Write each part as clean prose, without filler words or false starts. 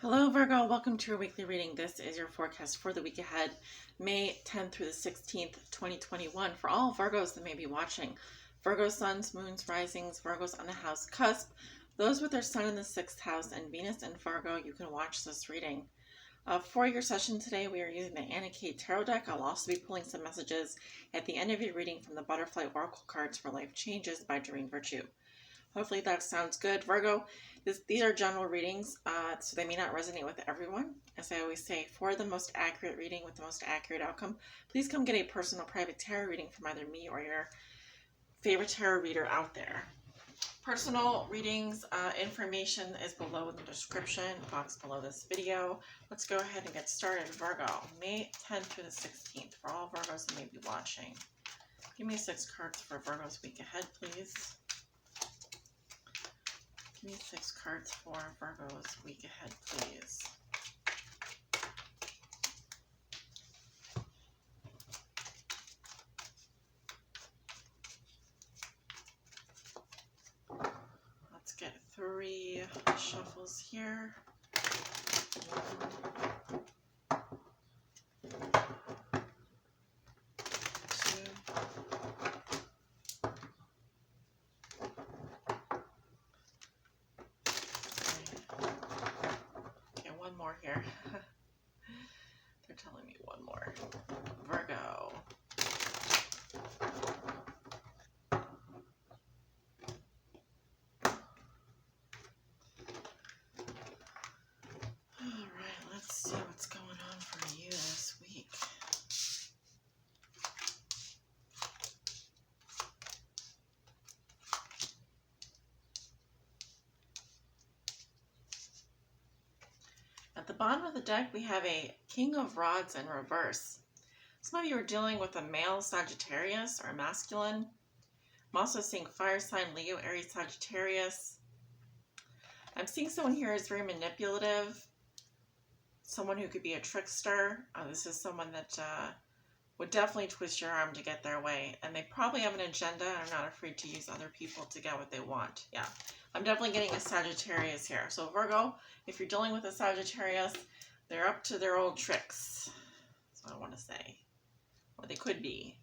Hello Virgo, welcome to your weekly reading. This is your forecast for the week ahead, May 10th through the 16th, 2021. For all Virgos that may be watching, Virgo suns, moons, risings, Virgos on the house cusp, those with their sun in the 6th house and Venus in Virgo, you can watch this reading. For your session today, we are using the Anna Kate Tarot deck. I'll also be pulling some messages at the end of your reading from the Butterfly Oracle cards for Life Changes by Doreen Virtue. Hopefully that sounds good. Virgo, these are general readings, so they may not resonate with everyone. As I always say, for the most accurate reading with the most accurate outcome, please come get a personal private tarot reading from either me or your favorite tarot reader out there. Personal readings information is below in the description box below this video. Let's go ahead and get started. Virgo, May 10th through the 16th, for all Virgos that may be watching. Give me 6 cards for Virgo's week ahead, please. Give me 6 cards for Virgo's week ahead, please. Let's get 3 shuffles here. 1 more here. They're telling me 1 more. Virgo. Alright, let's see what's going on for you this week. At the bottom of the deck, we have a King of Rods in reverse. Some of you are dealing with a male Sagittarius or a masculine. I'm also seeing fire sign Leo, Aries, Sagittarius. I'm seeing someone here is very manipulative. Someone who could be a trickster. This is someone that would definitely twist your arm to get their way. And they probably have an agenda and are not afraid to use other people to get what they want. Yeah, I'm definitely getting a Sagittarius here. So Virgo, if you're dealing with a Sagittarius, they're up to their old tricks. That's what I want to say. Or they could be.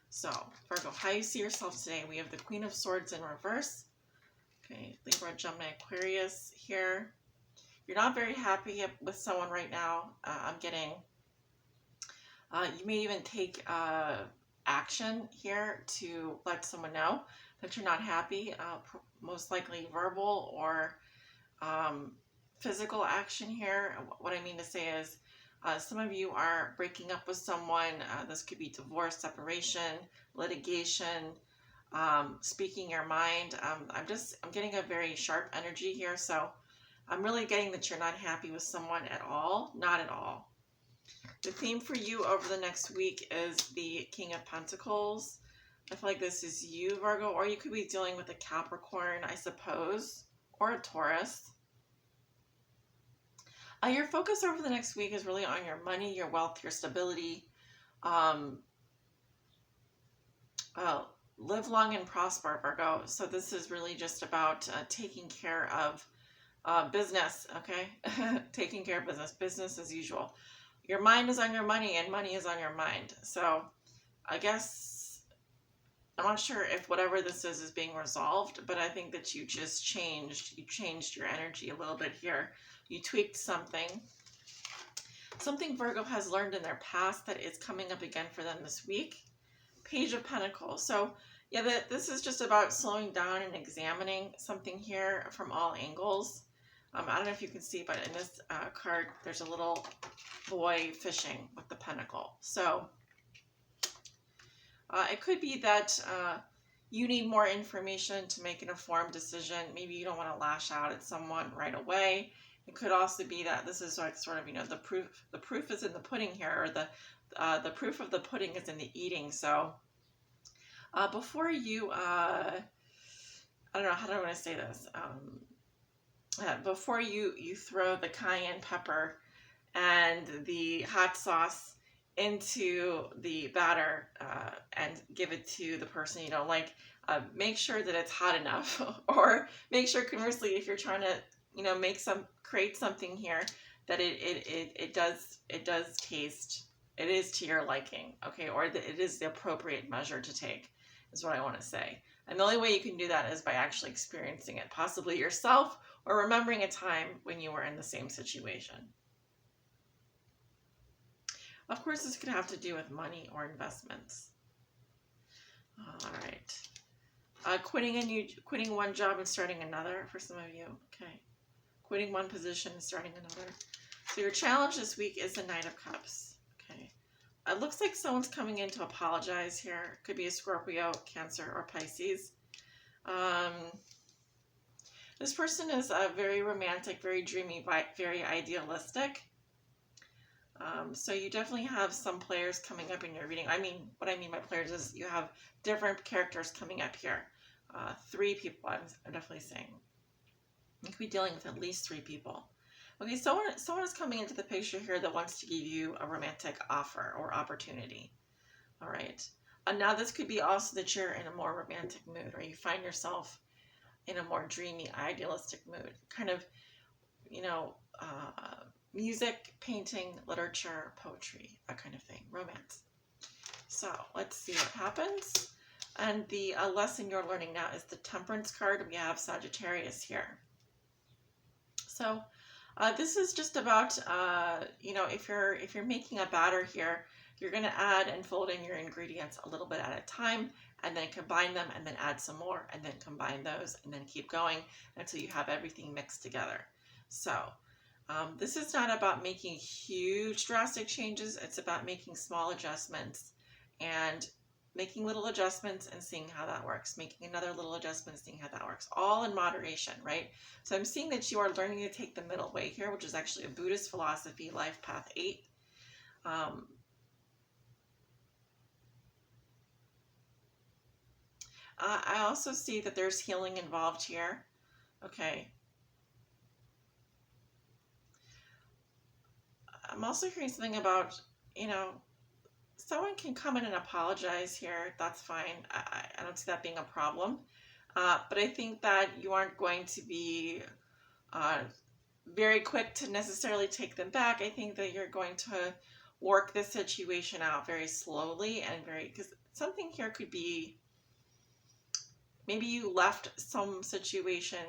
So, Virgo, how you see yourself today? We have the Queen of Swords in reverse. Okay, Libra, Gemini, Aquarius here. You're not very happy with someone right now. I'm getting, you may even take action here to let someone know that you're not happy, most likely verbal or physical action here. What I mean to say is some of you are breaking up with someone. This could be divorce, separation, litigation, speaking your mind. I'm getting a very sharp energy here. So I'm really getting that you're not happy with someone at all. Not at all. The theme for you over the next week is the King of Pentacles. I feel like this is you, Virgo, or you could be dealing with a Capricorn, I suppose, or a Taurus. Your focus over the next week is really on your money, your wealth, your stability. Live long and prosper, Virgo. So this is really just about taking care of business, okay? Taking care of business as usual. Your mind is on your money and money is on your mind. So I guess, I'm not sure if whatever this is being resolved, but I think that you just changed your energy a little bit here. You tweaked something Virgo has learned in their past that is coming up again for them this week. Page of Pentacles. So yeah, this is just about slowing down and examining something here from all angles. I don't know if you can see, but in this card, there's a little boy fishing with the pentacle. So it could be that you need more information to make an informed decision. Maybe you don't want to lash out at someone right away. It could also be that this is like sort of, the proof is in the pudding here, or the proof of the pudding is in the eating. So before you, I don't know, how do I want to say this? Before you throw the cayenne pepper and the hot sauce into the batter and give it to the person you don't like, make sure that it's hot enough, or make sure, conversely, if you're trying to create something here that it does taste, it is to your liking, okay, or that it is the appropriate measure to take, is what I want to say. And the only way you can do that is by actually experiencing it, possibly yourself, or remembering a time when you were in the same situation. Of course, this could have to do with money or investments. All right. Quitting one job and starting another for some of you. Okay. Quitting one position and starting another. So your challenge this week is the Knight of Cups. Okay. It looks like someone's coming in to apologize here. Could be a Scorpio, Cancer, or Pisces. This person is very romantic, very dreamy, very idealistic. So you definitely have some players coming up in your reading. What I mean by players is you have different characters coming up here. 3 people, I'm definitely saying. You could be dealing with at least 3 people. Okay, someone is coming into the picture here that wants to give you a romantic offer or opportunity. All right. Now this could be also that you're in a more romantic mood, or you find yourself in a more dreamy, idealistic mood. Kind of, music, painting, literature, poetry, that kind of thing, romance. So let's see what happens. And the lesson you're learning now is the Temperance card. We have Sagittarius here. So this is just about, if you're making a batter here, you're going to add and fold in your ingredients a little bit at a time, and then combine them, and then add some more, and then combine those, and then keep going until you have everything mixed together. So this is not about making huge drastic changes. It's about making small adjustments and making little adjustments and seeing how that works, making another little adjustment, seeing how that works, all in moderation, right? So I'm seeing that you are learning to take the middle way here, which is actually a Buddhist philosophy, Life Path 8. I also see that there's healing involved here. Okay. I'm also hearing something about, someone can come in and apologize here. That's fine. I don't see that being a problem. But I think that you aren't going to be very quick to necessarily take them back. I think that you're going to work this situation out very slowly and because something here could be, maybe you left some situation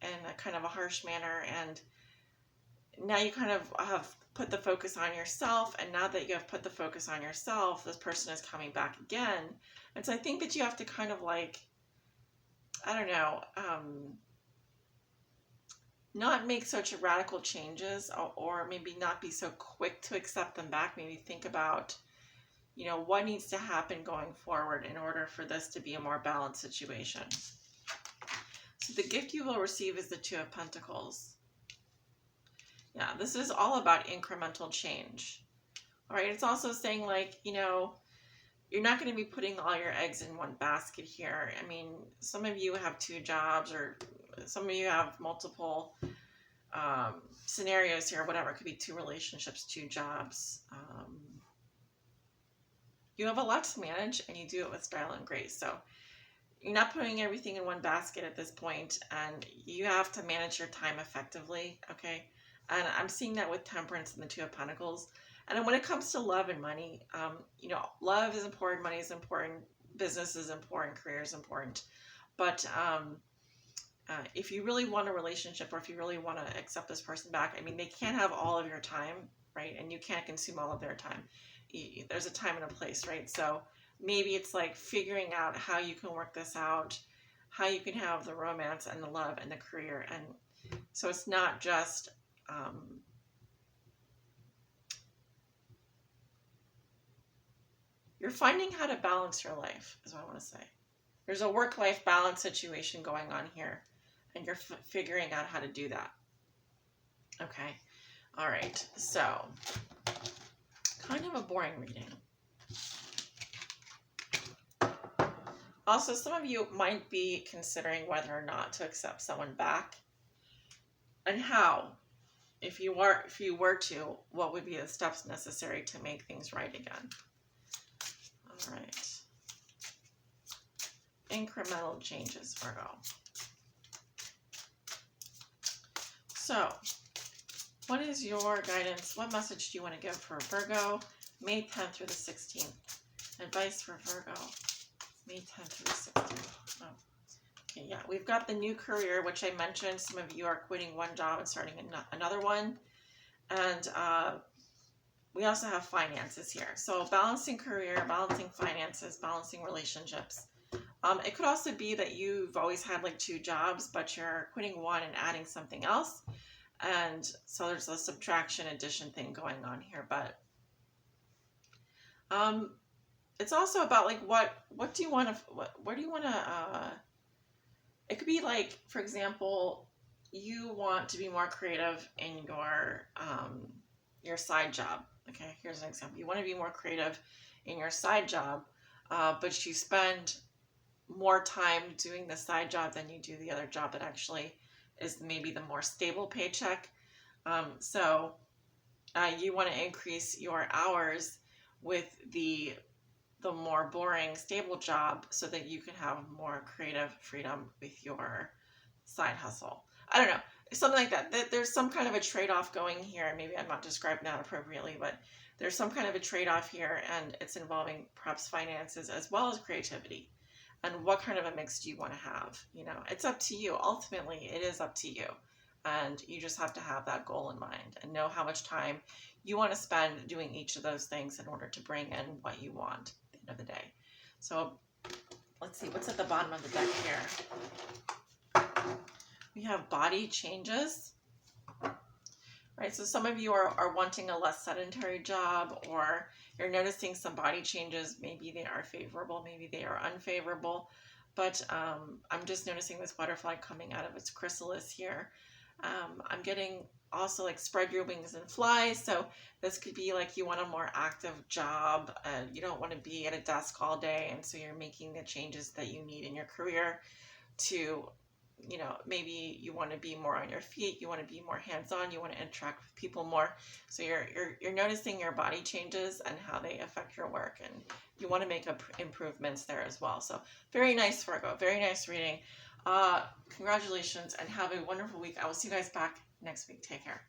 in a kind of a harsh manner, and now you kind of have put the focus on yourself, and now that you have put the focus on yourself, this person is coming back again. And so I think that you have to kind of not make such radical changes, or maybe not be so quick to accept them back. Maybe think about, what needs to happen going forward in order for this to be a more balanced situation. So the gift you will receive is the 2 of Pentacles. Yeah, this is all about incremental change. All right, it's also saying you're not going to be putting all your eggs in one basket here. Some of you have 2 jobs, or some of you have multiple scenarios here, whatever. It could be 2 relationships, 2 jobs. You have a lot to manage, and you do it with style and grace. So you're not putting everything in one basket at this point, and you have to manage your time effectively, okay? And I'm seeing that with Temperance and the 2 of Pentacles. And when it comes to love and money, love is important, money is important, business is important, career is important. But if you really want a relationship, or if you really want to accept this person back, they can't have all of your time, right? And you can't consume all of their time. There's a time and a place, right? So maybe it's figuring out how you can work this out, how you can have the romance and the love and the career. And so it's not just you're finding how to balance your life, is what I want to say. There's a work-life balance situation going on here, and you're figuring out how to do that. Okay. All right. So kind of a boring reading. Also, some of you might be considering whether or not to accept someone back, and how. If you were to, what would be the steps necessary to make things right again? All right. Incremental changes, Virgo. So, what is your guidance? What message do you want to give for Virgo, May 10th through the 16th? Advice for Virgo, May 10th through the 16th. Oh. Okay, yeah, we've got the new career, which I mentioned. Some of you are quitting one job and starting another one. And we also have finances here. So balancing career, balancing finances, balancing relationships. It could also be that you've always had like 2 jobs, but you're quitting one and adding something else. And so there's a subtraction addition thing going on here. But it's also about like what do you want to, where do you want to, it could be like, for example, you want to be more creative in your side job. Okay, here's an example. You want to be more creative in your side job, but you spend more time doing the side job than you do the other job that actually is maybe the more stable paycheck. So you want to increase your hours with the more boring, stable job so that you can have more creative freedom with your side hustle. I don't know, something like that. There's some kind of a trade-off going here. Maybe I'm not describing that appropriately, but there's some kind of a trade-off here, and it's involving perhaps finances as well as creativity. And what kind of a mix do you want to have? You know, it's up to you. Ultimately, it is up to you. And you just have to have that goal in mind and know how much time you want to spend doing each of those things in order to bring in what you want at the end of the day. So let's see, what's at the bottom of the deck here? We have body changes, right? So some of you are wanting a less sedentary job, or you're noticing some body changes. Maybe they are favorable, maybe they are unfavorable. But I'm just noticing this butterfly coming out of its chrysalis here. I'm getting also like spread your wings and fly. So this could be like you want a more active job. You don't want to be at a desk all day. And so you're making the changes that you need in your career to, you know, maybe you want to be more on your feet. You want to be more hands-on. You want to interact with people more. So you're noticing your body changes and how they affect your work. And you want to make improvements there as well. So very nice, Virgo. Very nice reading. Congratulations and have a wonderful week. I will see you guys back next week. Take care.